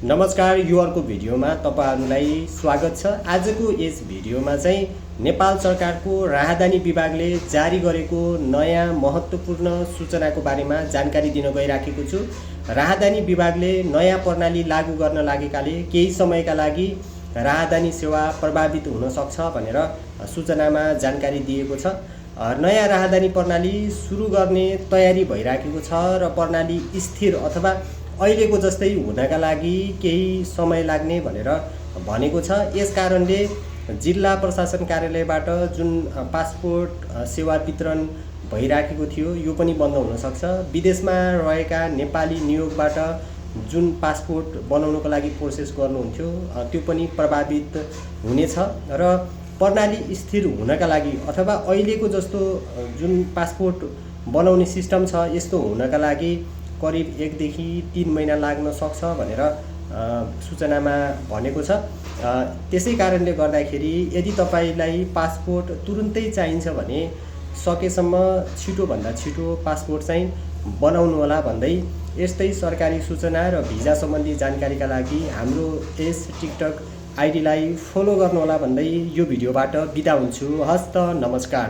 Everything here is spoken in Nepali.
नमस्कार, युआरको भिडियोमा तपाईहरुलाई स्वागत छ। आजको यस भिडियोमा चाहिँ नेपाल सरकारको राहदानी विभागले जारी गरेको नयाँ महत्त्वपूर्ण सूचनाको बारेमा जानकारी दिन गइराखेको छु। राहदानी विभागले नयाँ प्रणाली लागू गर्न लागेकाले केही समयका लागि राहदानी सेवा प्रभावित हुन सक्छ भनेर सूचनामा जानकारी दिएको छ। नयाँ राहदानी प्रणाली सुरु गर्ने तयारी भइराखेको छ र प्रणाली स्थिर अथवा अहिलेको जस्तै हुनका लागि केही समय लाग्ने भनेर भनेको छ। यस कारणले जिल्ला प्रशासन कार्यालयबाट जुन पासपोर्ट सेवा वितरण भइराखेको थियो यो पनि बन्द हुन सक्छ। विदेशमा रहेका नेपाली नियोगबाट जुन पासपोर्ट बनाउनको लागि प्रोसेस गर्नुहुन्थ्यो त्यो पनि प्रभावित हुनेछ र प्रणाली स्थिर हुनका लागि अथवा अहिलेको जस्तो जुन पासपोर्ट बनाउने सिस्टम छ यस्तो हुनका लागि करिब 1 देखि 3 महिना लाग्न सक्छ भनेर सूचनामा भनेको छ। त्यसै कारणले गर्दाखेरि यदि तपाईलाई पासपोर्ट तुरुन्तै चाहिन्छ भने सकेसम्म छिटोभन्दा छिटो पासपोर्ट चाहिँ बनाउनु होला भन्दै यस्तै सरकारी सूचना र भिजा सम्बन्धी जानकारीका लागि हाम्रो यस टिकटक आइडीलाई फलो गर्नुहोला भन्दै यो भिडियोबाट बिदा हुन्छु। हस्त नमस्कार।